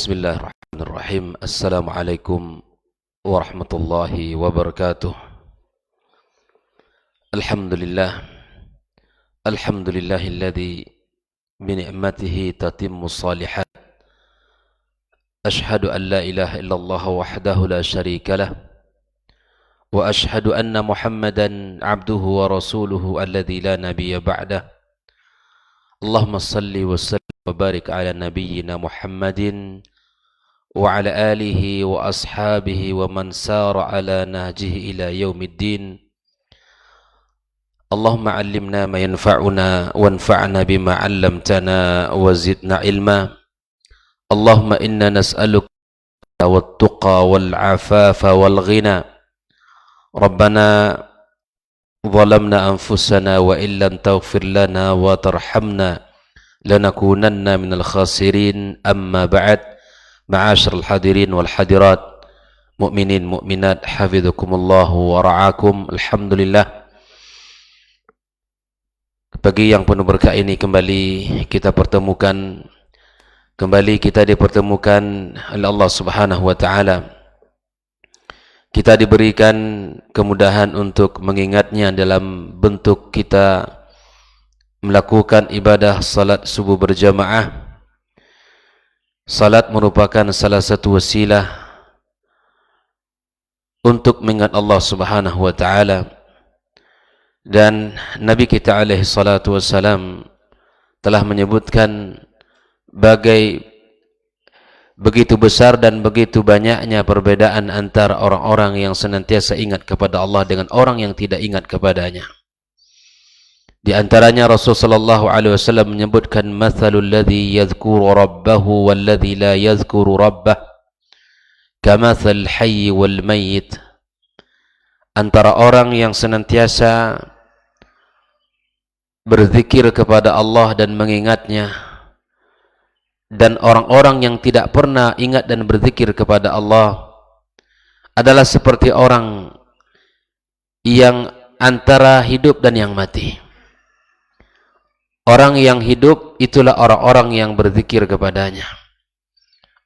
Bismillahirrahmanirrahim. Assalamualaikum warahmatullahi wabarakatuh. Alhamdulillah. Alhamdulillahilladzi bini'matihi tatimmu salihat. Ashhadu an la ilaha illallah wahdahu la syarika lah. Wa ashhadu anna Muhammadan abduhu wa rasuluhu alladzi la nabiyya ba'dah. Allahumma salli wa sallim wa barik ala nabiyyina Muhammadin wa ala alihi wa ashabihi wa man sara ala nahjihi ila yaumiddin. Allahumma allimna ma yanfa'una wanfa'na bima 'allamtana wa zidna ilma. Allahumma inna nas'aluka wat-tuqa wal-'afafa wal-ghina. Rabbana zalamna anfusana wa illam taghfir lana wa tarhamna lanakunanna minal khasirin. Amma ba'd. Ma'asyiral hadirin wal hadirat, mu'minin mu'minat, hafizakumullahu wa ra'akum. Alhamdulillah, pagi yang penuh berkah ini kembali kita pertemukan, kembali kita dipertemukan oleh Allah Subhanahu wa taala. Kita diberikan kemudahan untuk mengingatnya dalam bentuk kita melakukan ibadah salat subuh berjamaah. Salat merupakan salah satu wasilah untuk mengingat Allah Subhanahu wa taala, dan Nabi kita alaihi salatu wassalam telah menyebutkan begitu besar dan begitu banyaknya perbedaan antara orang-orang yang senantiasa ingat kepada Allah dengan orang yang tidak ingat kepadanya. Di antaranya Rasul sallallahu alaihi wasallam menyebutkan mathalul ladzi yadhkuru rabbahu wal ladzi la yadhkuru rabbah kamathal hayy wal mayyit. Antara orang yang senantiasa berzikir kepada Allah dan mengingatnya, dan orang-orang yang tidak pernah ingat dan berzikir kepada Allah adalah seperti orang yang antara hidup dan yang mati. Orang yang hidup itulah orang-orang yang berzikir kepadanya.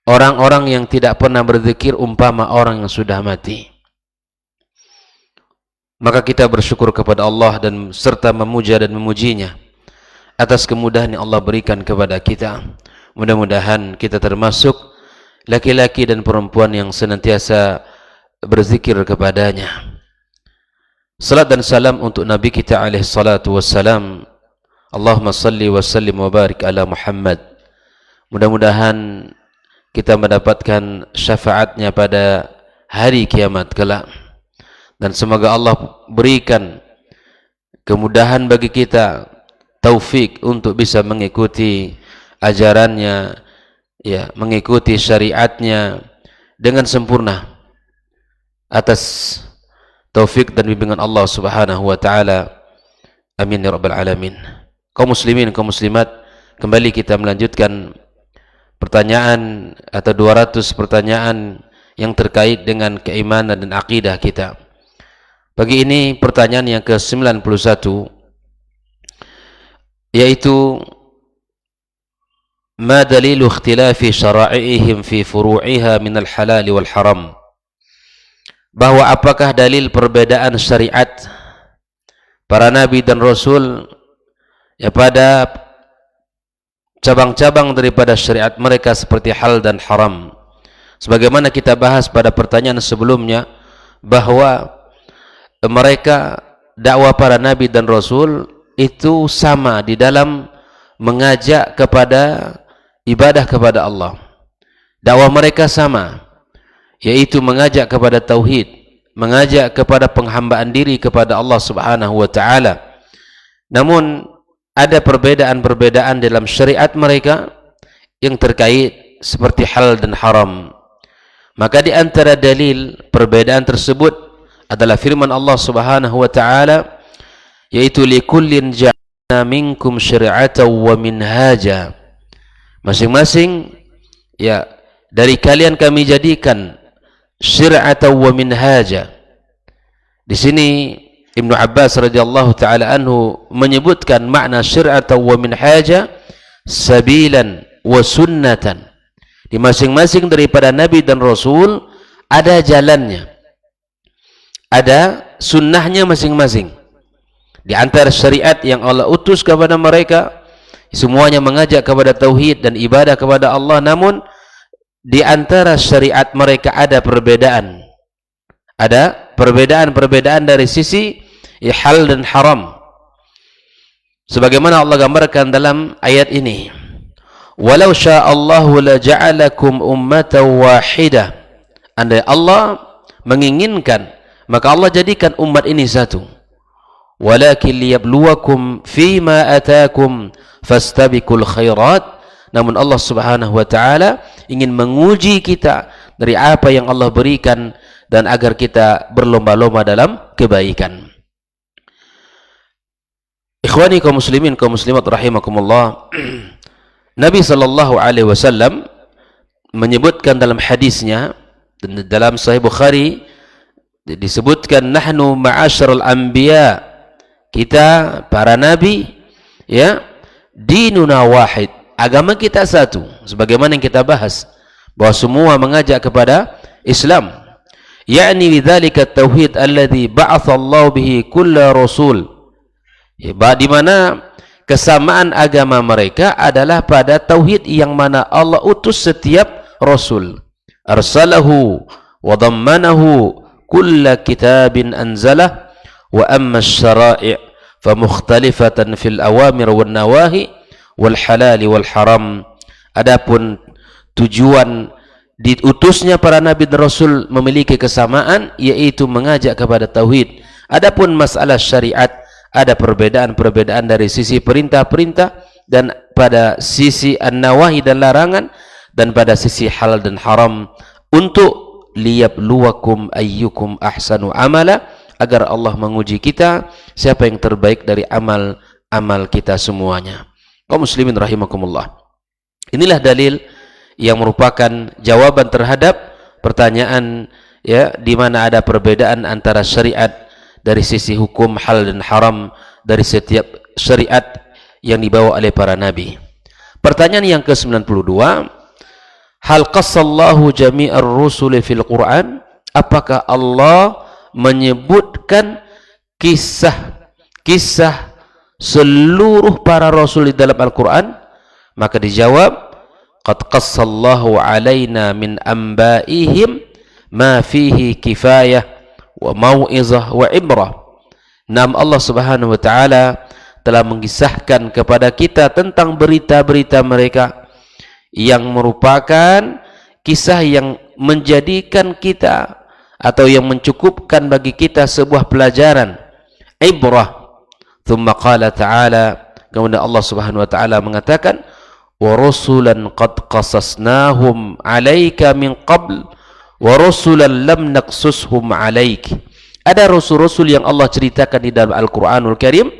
Orang-orang yang tidak pernah berzikir umpama orang yang sudah mati. Maka kita bersyukur kepada Allah dan serta memuja dan memujinya atas kemudahan yang Allah berikan kepada kita. Mudah-mudahan kita termasuk laki-laki dan perempuan yang senantiasa berzikir kepadanya. Salat dan salam untuk Nabi kita alaihi salatu wassalam. Allahumma salli wa sallim wa barik ala Muhammad. Mudah-mudahan kita mendapatkan syafaatnya pada hari kiamat kelak, dan semoga Allah berikan kemudahan bagi kita, taufik untuk bisa mengikuti ajarannya, ya, mengikuti syariatnya dengan sempurna atas taufik dan bimbingan Allah Subhanahu wa taala. Amin ya rabbal alamin. Kaum muslimin, kaum muslimat, kembali kita melanjutkan pertanyaan atau 200 pertanyaan yang terkait dengan keimanan dan akidah kita. Pagi ini pertanyaan yang ke-91, yaitu ma dalilu ikhtilafi syara'ihim fi furu'iha minal halal wal haram. Bahwa apakah dalil perbedaan syariat para nabi dan rasul ya pada cabang-cabang daripada syariat mereka seperti hal dan haram. Sebagaimana kita bahas pada pertanyaan sebelumnya, bahwa mereka, dakwah para nabi dan rasul itu sama di dalam mengajak kepada ibadah kepada Allah. Dakwah mereka sama, yaitu mengajak kepada tauhid, mengajak kepada penghambaan diri kepada Allah Subhanahu wa taala. Namun ada perbedaan-perbedaan dalam syariat mereka yang terkait seperti hal dan haram. Maka di antara dalil perbedaan tersebut adalah firman Allah Subhanahu wa taala, yaitu likullin ja'alna minkum syari'atan wa minhaja. Masing-masing ya dari kalian kami jadikan syari'atan wa minhaja. Di sini Ibnu Abbas radhiyallahu taala anhu menyebutkan makna syari'atan wa minhaja sabilan wa sunnatan. Di masing-masing daripada Nabi dan Rasul ada jalannya, ada sunnahnya masing-masing. Di antara syariat yang Allah utus kepada mereka, semuanya mengajak kepada tauhid dan ibadah kepada Allah. Namun di antara syariat mereka ada perbedaan. Ada perbedaan-perbedaan dari sisi hal dan haram. Sebagaimana Allah gambarkan dalam ayat ini. Walau sya'allahu la ja'alakum ummatan wahidah. Andai Allah menginginkan, maka Allah jadikan umat ini satu. Walakin liyabluwakum fima atakum fastabikul khairat. Namun Allah Subhanahu wa taala ingin menguji kita dari apa yang Allah berikan dan agar kita berlomba-lomba dalam kebaikan. Ikhwani kaum muslimin kaum muslimat rahimakumullah. Nabi sallallahu alaihi wasallam menyebutkan dalam hadisnya, dalam Sahih Bukhari disebutkan, nahnu ma'asyiral anbiya, kita para nabi, ya, dinuna wahid, agama kita satu. Sebagaimana yang kita bahas, bahwa semua mengajak kepada Islam. Ya'ni bidzalika tauhid alladhi ba'atha Allah bihi kulla rasul. Ya, di mana kesamaan agama mereka adalah pada tauhid yang mana Allah utus setiap rasul. Arsalahu wa dhammanahu kulla kitabin anzalah wa amma asy-syara'i' fa mukhtalifatan fil awamir wan nawahi wal halal wal haram. Adapun tujuan diutusnya para nabi dan rasul memiliki kesamaan, yaitu mengajak kepada tauhid. Adapun masalah syariat ada perbedaan-perbedaan dari sisi perintah-perintah dan pada sisi an-nawahi dan larangan, dan pada sisi halal dan haram, untuk liyabluwakum ayyukum ahsanu amala, agar Allah menguji kita siapa yang terbaik dari amal-amal kita semuanya. Kaum muslimin rahimakumullah. Inilah dalil yang merupakan jawaban terhadap pertanyaan, ya, di mana ada perbedaan antara syariat dari sisi hukum halal dan haram dari setiap syariat yang dibawa oleh para nabi. Pertanyaan yang ke-92, hal qassallahu jami'ar rusuli fil Quran? Apakah Allah menyebutkan kisah seluruh para rasul di dalam Al-Quran? Maka dijawab, qad qassallahu alaina min anba'ihim ma fihi kifayah wa mau'izah wa ibrah. Nam Allah Subhanahu wa taala telah mengisahkan kepada kita tentang berita-berita mereka yang merupakan kisah yang menjadikan kita atau yang mencukupkan bagi kita sebuah pelajaran, ibrah. Thumma qala ta'ala, kemudian Allah Subhanahu wa taala mengatakan, wa rusulan qad qasasnahum 'alaika min qabl wa rusulan lam naqsushum 'alaik. Ada rasul-rasul yang Allah ceritakan di dalam Al-Qur'anul Karim,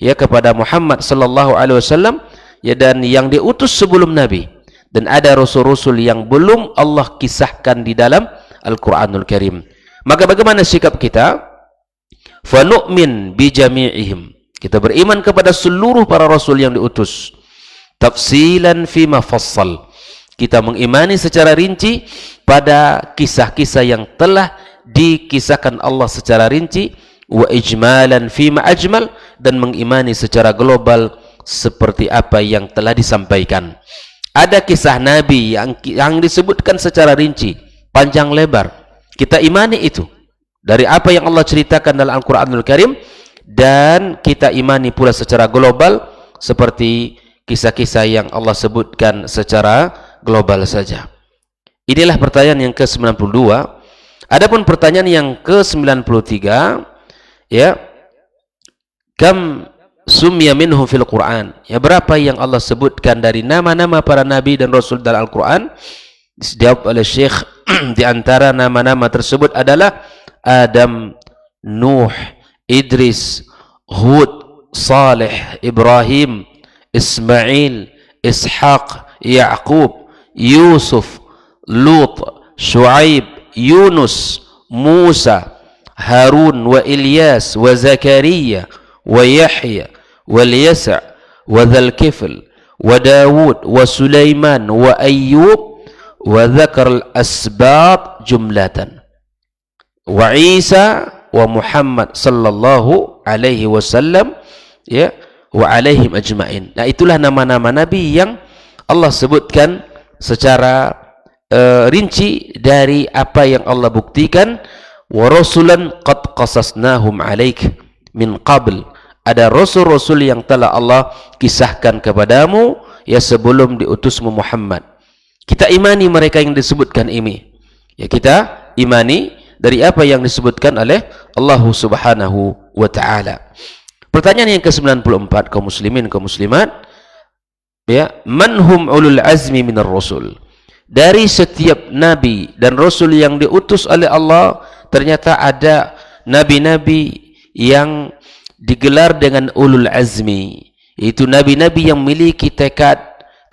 ya, kepada Muhammad sallallahu alaihi wasallam, ya, dan yang diutus sebelum nabi, dan ada rasul-rasul yang belum Allah kisahkan di dalam Al-Quranul Karim. Maka bagaimana sikap kita? Fa nu'min bi jami'ihim, kita beriman kepada seluruh para rasul yang diutus. Tafsilan fi ma fassal, kita mengimani secara rinci pada kisah-kisah yang telah dikisahkan Allah secara rinci. Wa ijmalan fi ma ajmal, dan mengimani secara global seperti apa yang telah disampaikan. Ada kisah nabi yang disebutkan secara rinci, panjang lebar, kita imani itu dari apa yang Allah ceritakan dalam Al-Quranul Karim, dan kita imani pula secara global seperti kisah-kisah yang Allah sebutkan secara global saja. Inilah pertanyaan yang ke-92. Adapun pertanyaan yang ke-93, ya, kam sumya minhum fil Quran, ya, berapa yang Allah sebutkan dari nama-nama para nabi dan rasul dalam Al-Quran? Dijawab oleh Syekh, di antara nama-nama tersebut adalah Adam, Nuh, Idris, Hud, Saleh, Ibrahim, Ismail, Ishaq, Ya'qub, Yusuf, Lut, Shu'aib, Yunus, Musa, Harun, wa Ilyas, wa Zakaria, wa Yahya, wa Yasa', wa Dzal Kifl, wa Dawud, wa Sulaiman, wa Ayyub, wa dzakara al-asbat jumlatan. Wa Isa wa Muhammad sallallahu alaihi wasallam ya wa alaihim ajmain. Nah, itulah nama-nama nabi yang Allah sebutkan secara rinci dari apa yang Allah buktikan. Wa rasulan qad qasasnahum alaik min qabl. Ada rasul-rasul yang telah Allah kisahkan kepadamu ya sebelum diutusmu Muhammad. Kita imani mereka yang disebutkan ini. Ya, kita imani dari apa yang disebutkan oleh Allah Subhanahu wa taala. Pertanyaan yang ke-94 kaum muslimin kaum muslimat, ya, man hum ulul azmi minar rasul? Dari setiap nabi dan rasul yang diutus oleh Allah, ternyata ada nabi-nabi yang digelar dengan ulul azmi, yaitu nabi-nabi yang memiliki tekad,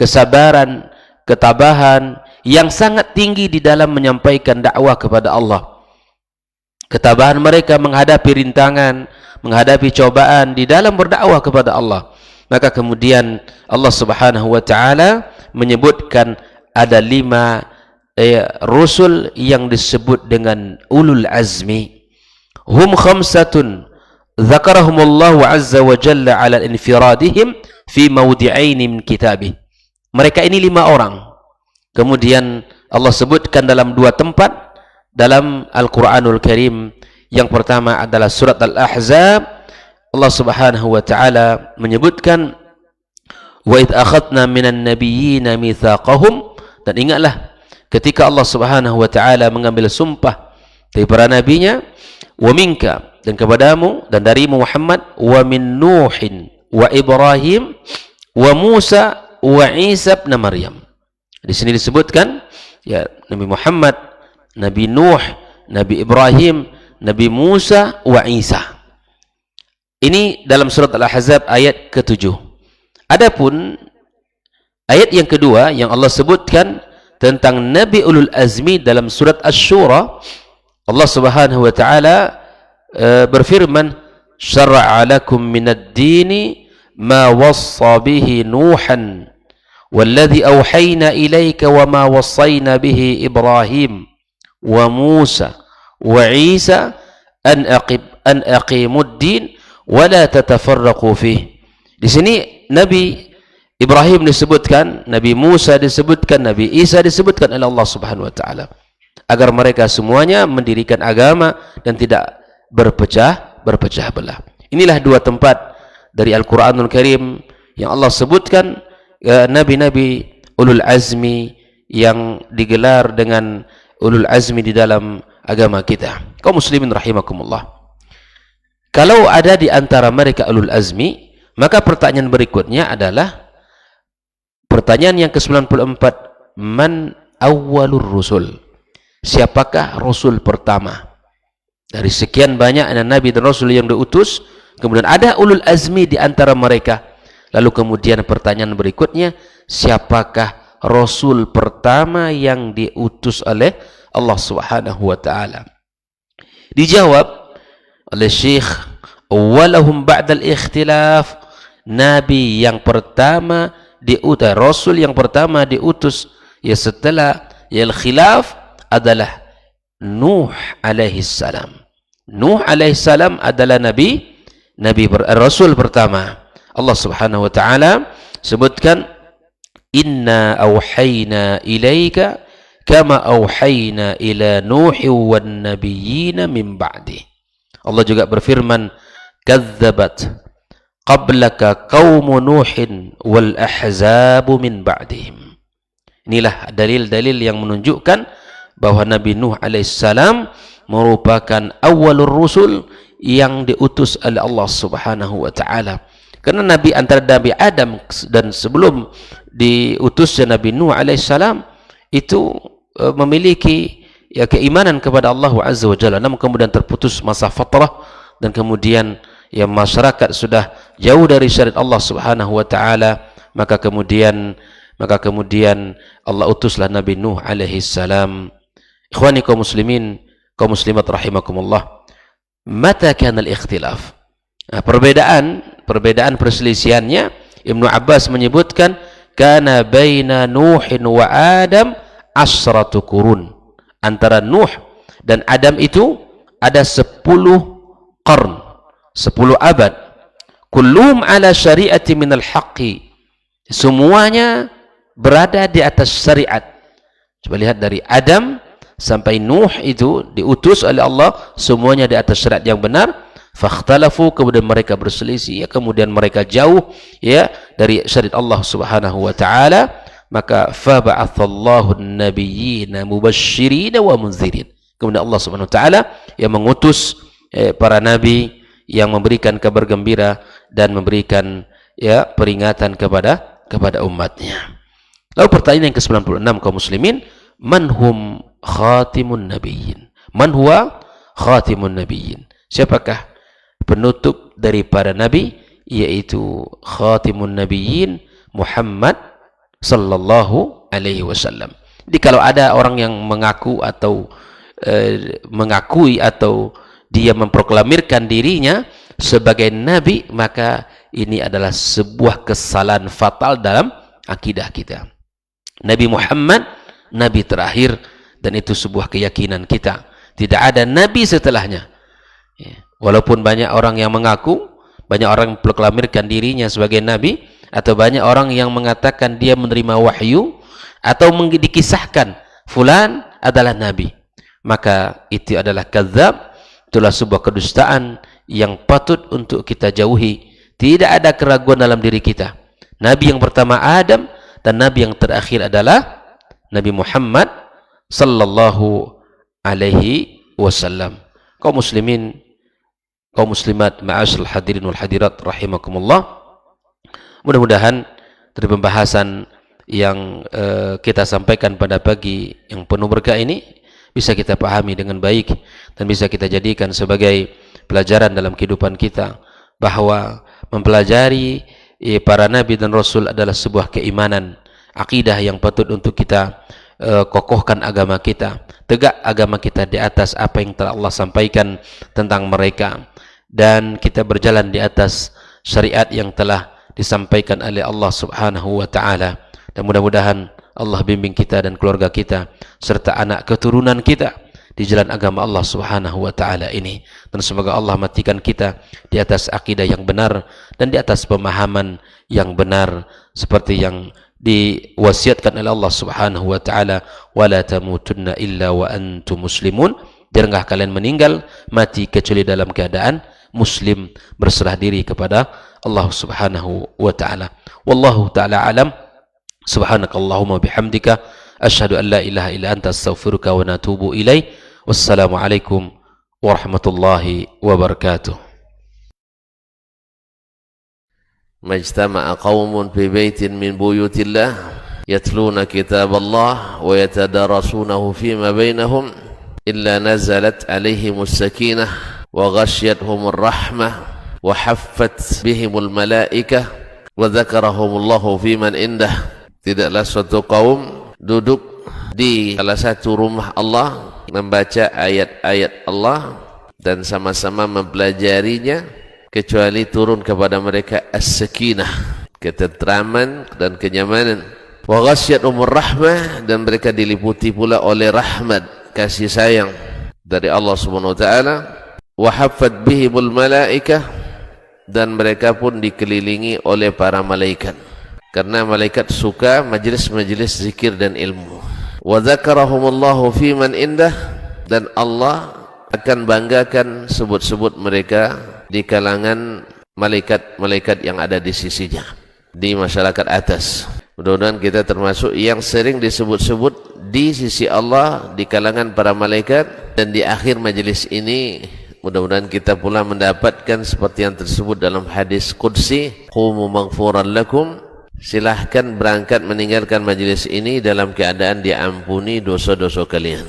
kesabaran, ketabahan yang sangat tinggi di dalam menyampaikan dakwah kepada Allah. Ketabahan mereka menghadapi rintangan, menghadapi cobaan di dalam berdakwah kepada Allah. Maka kemudian Allah Subhanahu wa taala menyebutkan ada 5 rasul yang disebut dengan ulul azmi. Hum khamsatun dzakarahumullahu azza wa jalla ala infiradihim fi mawdi'ain min kitabih. Mereka ini 5 orang. Kemudian Allah sebutkan dalam 2 tempat dalam Al-Quranul Karim. Yang pertama adalah surat Al-Ahzab. Allah Subhanahu wa taala menyebutkan wa id akhadna minan nabiyyina mitsaqahum, dan ingatlah ketika Allah Subhanahu wa taala mengambil sumpah dari para nabinya, wa minka, dan kepadamu dan dari Muhammad, wa min Nuhin wa Ibrahim wa Musa wa Isa ibn Maryam. Di sini disebutkan ya Nabi Muhammad, Nabi Nuh, Nabi Ibrahim, Nabi Musa wa Isa. Ini dalam surat Al-Ahzab ayat ke-7. Adapun ayat yang kedua yang Allah sebutkan tentang Nabi Ulul Azmi dalam surat Asy-Syura, Allah Subhanahu wa taala berfirman, syara'a lakum minad dini ma wassa bihi Nuhan walladhi awhayna ilayka wa ma wassayna bihi Ibrahim wa Musa wa Isa an aqimud din wa la tatafarraqu fihi. Di sini Nabi Ibrahim disebutkan, Nabi Musa disebutkan, Nabi Isa disebutkan oleh Allah Subhanahu wa taala agar mereka semuanya mendirikan agama dan tidak berpecah belah. Inilah 2 tempat dari Al-Qur'anul Karim yang Allah sebutkan nabi-nabi ulul azmi yang digelar dengan ulul azmi di dalam agama kita. Kaum muslimin rahimakumullah. Kalau ada di antara mereka ulul azmi, maka pertanyaan berikutnya adalah pertanyaan yang ke-94, man awwalur rusul? Siapakah rasul pertama? Dari sekian banyak nabi dan rasul yang diutus, kemudian ada ulul azmi di antara mereka. Lalu kemudian pertanyaan berikutnya, siapakah rasul pertama yang diutus oleh Allah Subhanahu wa taala? Dijawab oleh Syekh, awwalahum ba'dal ikhtilaf, nabi yang pertama diutus, rasul yang pertama diutus ya setelah ya khilaf adalah Nuh alaihi salam. Nuh alaihi salam adalah rasul pertama. Allah Subhanahu wa taala sebutkan, inna auhayna ilaika kama auhayna ila Nuhi wan nabiyyin min ba'di. Allah juga berfirman, kadzabat qablaka qaumu Nuhin wal ahzabu min ba'dihim. Inilah dalil-dalil yang menunjukkan bahwa Nabi Nuh alaihissalam merupakan awalur rusul yang diutus oleh Allah Subhanahu wa taala. Karena Nabi antara Nabi Adam dan sebelum diutusnya Nabi Nuh alaihissalam itu memiliki ya keimanan kepada Allah Azza wa Jalla, namun kemudian terputus masa fatrah dan kemudian ya masyarakat sudah jauh dari syariat Allah Subhanahu wa taala, maka kemudian Allah utuslah Nabi Nuh alaihi salam. Ikhwani kaum muslimin, kaum muslimat rahimakumullah. Mata kana al-ikhtilaf? Nah, perbedaan perselisihannya, Ibnu Abbas menyebutkan kana baina Nuhin wa Adam asratu qurun. Antara Nuh dan Adam itu ada 10 qarn, 10 abad. Kulluhum ala syari'ati minal haqqi. Semuanya berada di atas syariat. Coba lihat dari Adam sampai Nuh itu diutus oleh Allah, semuanya di atas syariat yang benar. Fakhtalafu, kemudian mereka berselisih, ya, kemudian mereka jauh, ya, dari syariat Allah Subhanahu wa taala. Maka faba'athallahu an-nabiyyina mubashshirina wa munzirin. Kemudian Allah Subhanahu wa taala yang mengutus para nabi yang memberikan kabar gembira dan memberikan, ya, peringatan kepada umatnya. Lalu pertanyaan yang ke-96 kaum muslimin, man hum khatimun nabiyyin? Man huwa khatimun nabiyyin? Siapakah penutup dari para nabi? Yaitu khatimun nabiyyin Muhammad sallallahu alaihi wasallam. Jadi kalau ada orang yang mengaku atau mengakui atau dia memproklamirkan dirinya sebagai nabi, maka ini adalah sebuah kesalahan fatal dalam akidah kita. Nabi Muhammad nabi terakhir, dan itu sebuah keyakinan kita. Tidak ada nabi setelahnya. Walaupun banyak orang yang mengaku, banyak orang memproklamirkan dirinya sebagai nabi, atau banyak orang yang mengatakan dia menerima wahyu, atau dikisahkan fulan adalah nabi, maka itu adalah kadzab. Itulah sebuah kedustaan yang patut untuk kita jauhi. Tidak ada keraguan dalam diri kita. Nabi yang pertama Adam, dan nabi yang terakhir adalah Nabi Muhammad sallallahu alaihi wasallam. Kaum muslimin, kaum muslimat, ma'asyiral hadirin wal hadirat rahimakumullah. Mudah-mudahan dari pembahasan yang kita sampaikan pada pagi yang penuh berkah ini bisa kita pahami dengan baik dan bisa kita jadikan sebagai pelajaran dalam kehidupan kita, bahwa mempelajari para nabi dan rasul adalah sebuah keimanan, akidah yang patut untuk kita kokohkan agama kita, tegak agama kita di atas apa yang telah Allah sampaikan tentang mereka, dan kita berjalan di atas syariat yang telah disampaikan oleh Allah Subhanahu wa taala. Dan mudah-mudahan Allah bimbing kita dan keluarga kita serta anak keturunan kita di jalan agama Allah Subhanahu wa taala ini, dan semoga Allah matikan kita di atas akidah yang benar dan di atas pemahaman yang benar seperti yang diwasiatkan oleh Allah Subhanahu wa taala, wala tamutunna illa wa antum muslimun. Janganlah kalian meninggal mati kecuali dalam keadaan muslim, berserah diri kepada Allah Subhanahu wa taala. Wallahu taala alam. Subhanakallahumma bihamdika asyhadu an la ilaha illa anta astaghfiruka wa natubu ilaik. Wassalamu alaikum warahmatullahi wabarakatuh. Majtama'a qaumun fi baitin min buyutillah yatluna kitaballah wa yatadarasunahu fima bainahum illa nazalat alaihimus sakinah wa ghasyiyatuhumur rahmah wa haffat bihimul malaikah wa dzakarahumullahu fiman indah. Tidaklah suatu kaum duduk di salah satu rumah Allah, membaca ayat-ayat Allah dan sama-sama mempelajarinya, kecuali turun kepada mereka as-sakinah, ketentraman dan kenyamanan. Wa ghasyiyatuhumur rahmah, dan mereka diliputi pula oleh rahmat, kasih sayang dari Allah Subhanahu wa taala. Wa haffat bihimul malaikah, dan mereka pun dikelilingi oleh para malaikat, karena malaikat suka majlis-majlis zikir dan ilmu. Wa dzakarahumullahu fiman indah, dan Allah akan banggakan sebut-sebut mereka di kalangan malaikat-malaikat yang ada di sisinya, di masyarakat atas. Mudah-mudahan kita termasuk yang sering disebut-sebut di sisi Allah, di kalangan para malaikat, dan di akhir majlis ini mudah-mudahan kita pula mendapatkan seperti yang tersebut dalam hadis qudsi, qumu maghfuran lakum, silahkan berangkat meninggalkan majlis ini dalam keadaan diampuni dosa-dosa kalian.